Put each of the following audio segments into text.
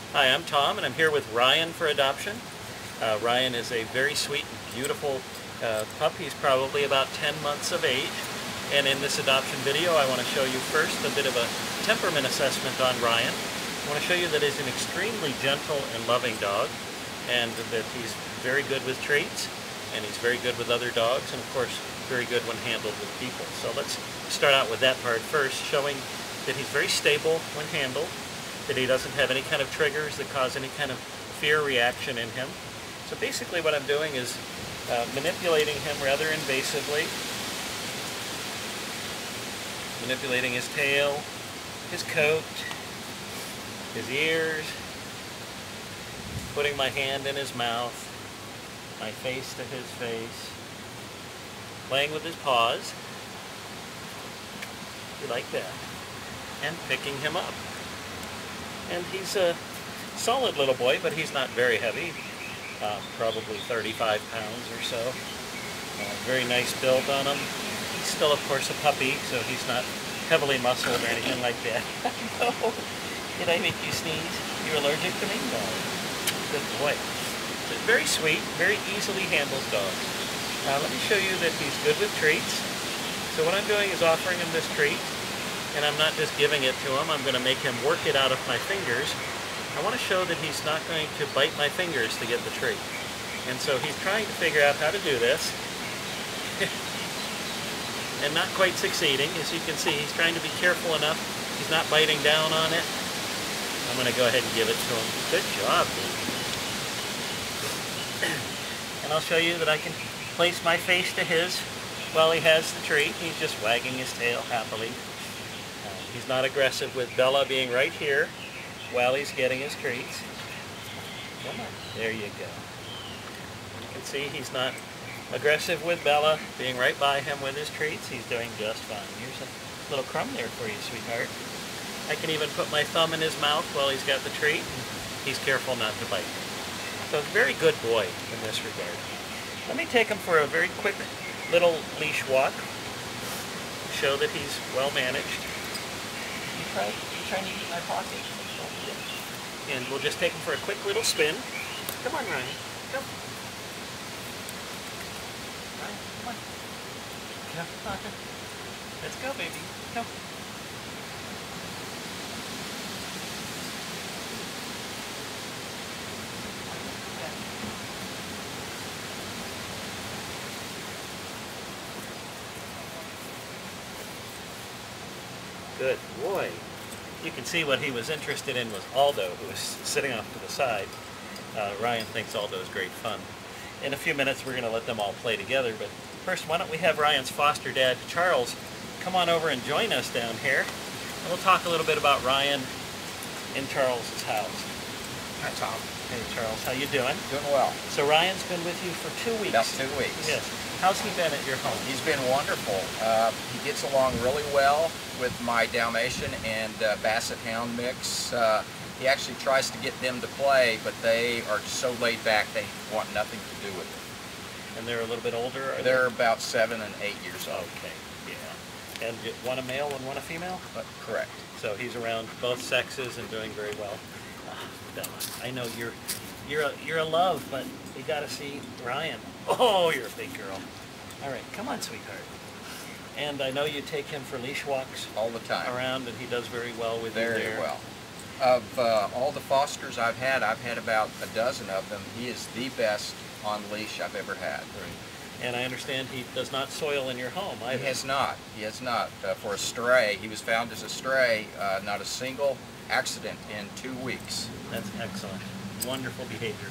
Hi, I'm Tom, and I'm here with Ryan for adoption. Ryan is a very sweet and beautiful pup. He's probably about 10 months of age. And in this adoption video, I want to show you first a bit of a temperament assessment on Ryan. I want to show you that he's an extremely gentle and loving dog, and that he's very good with treats, and he's very good with other dogs, and of course, very good when handled with people. So let's start out with that part first, showing that he's very stable when handled, that he doesn't have any kind of triggers that cause any kind of fear reaction in him. So basically what I'm doing is manipulating him rather invasively, manipulating his tail, his coat, his ears, putting my hand in his mouth, my face to his face, playing with his paws, like that, and picking him up. And he's a solid little boy, but he's not very heavy, probably 35 pounds or so. Very nice build on him. He's still, of course, a puppy, so he's not heavily muscled or anything like that. No. Did I make you sneeze? You're allergic to me? No. Good boy. So very sweet, very easily handles dogs. Let me show you that he's good with treats. So what I'm doing is offering him this treat, and I'm not just giving it to him. I'm going to make him work it out of my fingers. I want to show that he's not going to bite my fingers to get the treat. And so he's trying to figure out how to do this. And not quite succeeding. As you can see, he's trying to be careful enough. He's not biting down on it. I'm going to go ahead and give it to him. Good job, baby. And I'll show you that I can place my face to his while he has the treat. He's just wagging his tail happily. He's not aggressive with Bella being right here while he's getting his treats. Come on, there you go. You can see he's not aggressive with Bella being right by him with his treats. He's doing just fine. Here's a little crumb there for you, sweetheart. I can even put my thumb in his mouth while he's got the treat. He's careful not to bite. So very good boy in this regard. Let me take him for a very quick little leash walk to show that he's well managed. You trying to eat my pocket? And we'll just take him for a quick little spin. Come on, Ryan. Come. Ryan, come on. Come on. Let's go, baby. Come. Good boy. You can see what he was interested in was Aldo, who was sitting off to the side. Ryan thinks Aldo is great fun. In a few minutes we're going to let them all play together, but first why don't we have Ryan's foster dad, Charles, come on over and join us down here. And we'll talk a little bit about Ryan in Charles's house. Hi, Tom. Hey, Charles, how you doing? Doing well. So Ryan's been with you for 2 weeks. About 2 weeks. Yes. How's he been at your home? He's been wonderful. He gets along really well with my Dalmatian and Basset Hound mix. He actually tries to get them to play, but they are so laid back they want nothing to do with it. And they're a little bit older? They're about 7 and 8 years old. Okay, yeah. And one a male and one a female? Correct. So he's around both sexes and doing very well. Bella, I know you're a love, but you got to see Ryan. Oh, you're a big girl. All right, come on, sweetheart. And I know you take him for leash walks all the time around, and he does very well with you there. Very well. Of all the Fosters I've had about a dozen of them. He is the best on leash I've ever had. Right. And I understand he does not soil in your home either. He has not. He has not. For a stray, he was found as a stray, not a single accident in 2 weeks. That's excellent. Wonderful behavior.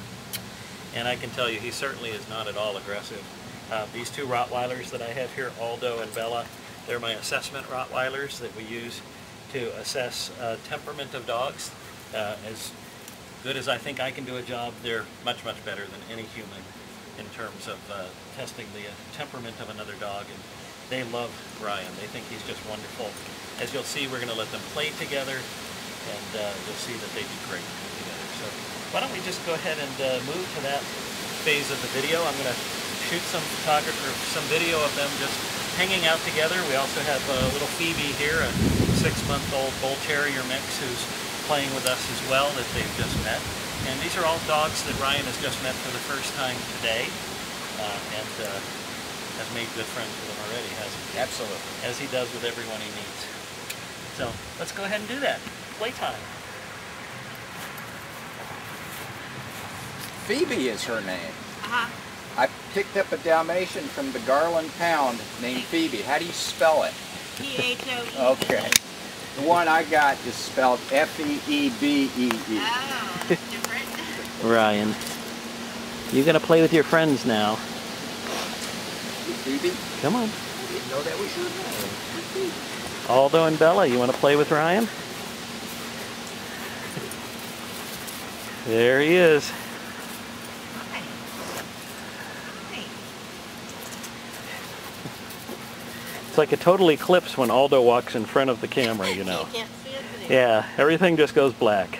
And I can tell you, he certainly is not at all aggressive. These two Rottweilers that I have here, Aldo and Bella, they're my assessment Rottweilers that we use to assess temperament of dogs. As good as I think I can do a job, they're much, much better than any human in terms of testing the temperament of another dog. And they love Ryan. They think he's just wonderful. As you'll see, we're going to let them play together, and you'll see that they do great together. So why don't we just go ahead and move to that phase of the video. I'm going to shoot some video of them just hanging out together. We also have little Phoebe here, a 6-month-old Bull Terrier mix who's playing with us as well that they've just met. And these are all dogs that Ryan has just met for the first time today, and has made good friends with them already, hasn't he? Absolutely. As he does with everyone he meets. So let's go ahead and do that. Playtime. Phoebe is her name. Uh-huh. I picked up a Dalmatian from the Garland Pound named Phoebe. How do you spell it? P-H-O-E. Okay. The one I got is spelled F-E-E-B-E-E. Oh, different. Ryan, you're gonna play with your friends now. Phoebe? Come on. I didn't know that was your name. Aldo and Bella, you want to play with Ryan? There he is. Hey. Hey. It's like a total eclipse when Aldo walks in front of the camera, you know. You can't see it anymore. Yeah, everything just goes black.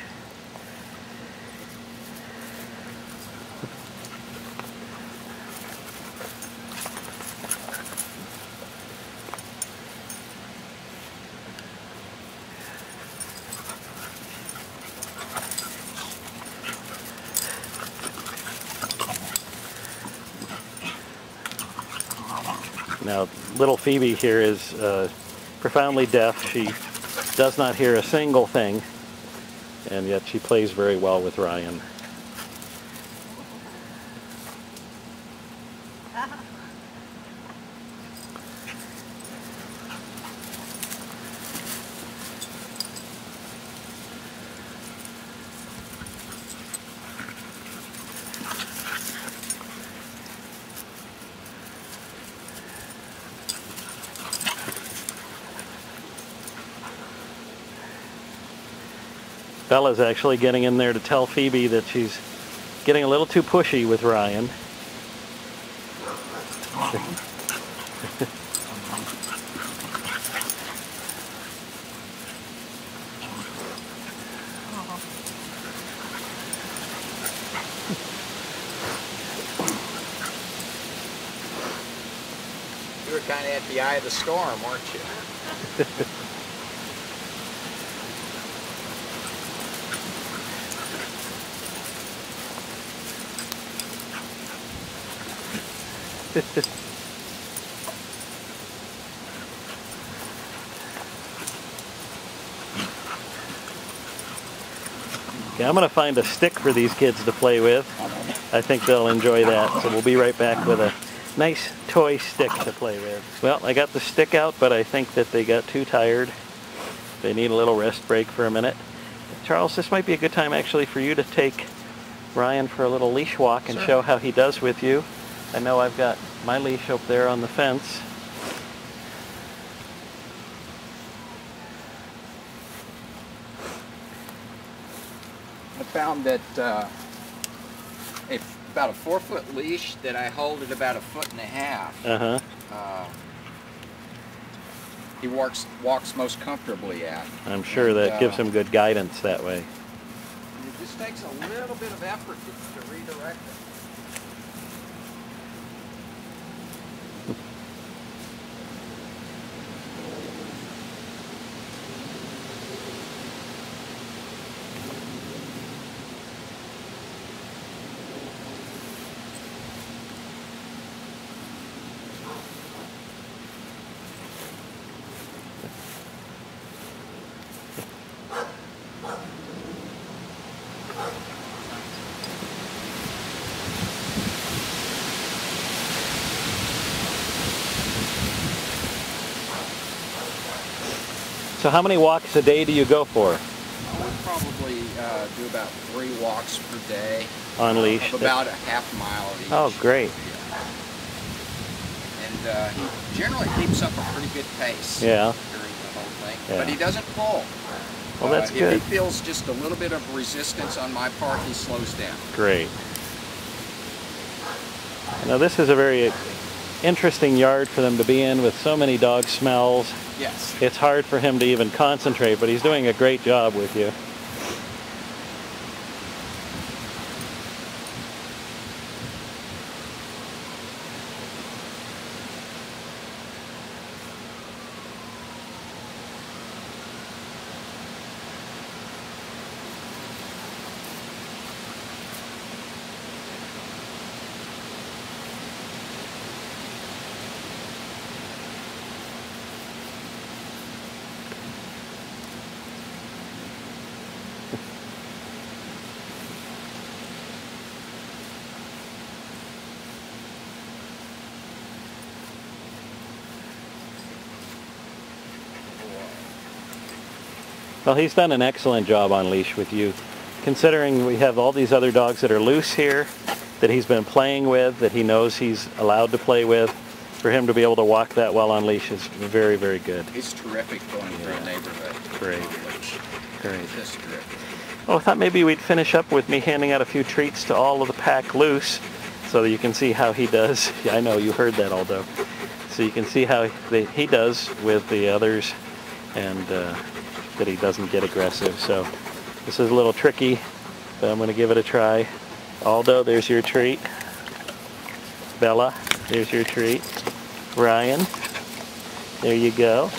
Now, little Phoebe here is profoundly deaf. She does not hear a single thing, and yet she plays very well with Ryan. Bella's actually getting in there to tell Phoebe that she's getting a little too pushy with Ryan. You were kind of at the eye of the storm, weren't you? Okay, I'm going to find a stick for these kids to play with. I think they'll enjoy that. So we'll be right back with a nice toy stick to play with. Well, I got the stick out, but I think that they got too tired. They need a little rest break for a minute. Charles, this might be a good time actually for you to take Ryan for a little leash walk and show how he does with you. I know I've got my leash up there on the fence. I found that about a 4-foot leash that I hold at about 1.5 feet. He walks most comfortably at. I'm sure that gives him good guidance that way. It just takes a little bit of effort to redirect it. So how many walks a day do you go for We probably do about 3 walks per day. on leash? Of about a half mile each. Oh, great. And he generally keeps up a pretty good pace Yeah. during the whole thing. Yeah. But he doesn't pull. Well, that's If good. he feels just a little bit of resistance on my part, he slows down. Great. Now this is a very interesting yard for them to be in with so many dog smells. Yes. It's hard for him to even concentrate, but he's doing a great job with you. Well, he's done an excellent job on leash with you. Considering we have all these other dogs that are loose here, that he's been playing with, that he knows he's allowed to play with, for him to be able to walk that well on leash is very, very good. He's terrific going through a neighborhood. Great. Great. Just terrific. Well, I thought maybe we'd finish up with me handing out a few treats to all of the pack loose so that you can see how he does. Yeah, I know you heard that, Aldo. So you can see how he does with the others, and that he doesn't get aggressive. So this is a little tricky, but I'm going to give it a try. Aldo, there's your treat. Bella, there's your treat. Ryan, there you go.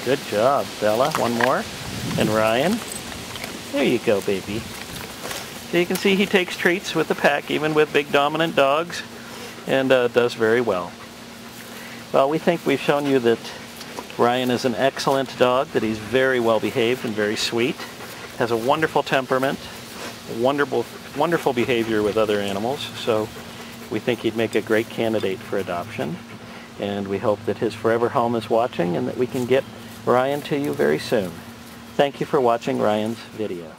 Good job, Bella. One more. And Ryan, there you go, baby. So you can see he takes treats with the pack, even with big dominant dogs, and does very well. Well, we think we've shown you that Ryan is an excellent dog, that he's very well behaved and very sweet, has a wonderful temperament, wonderful behavior with other animals, so we think he'd make a great candidate for adoption, and we hope that his forever home is watching and that we can get Ryan to you very soon. Thank you for watching Ryan's video.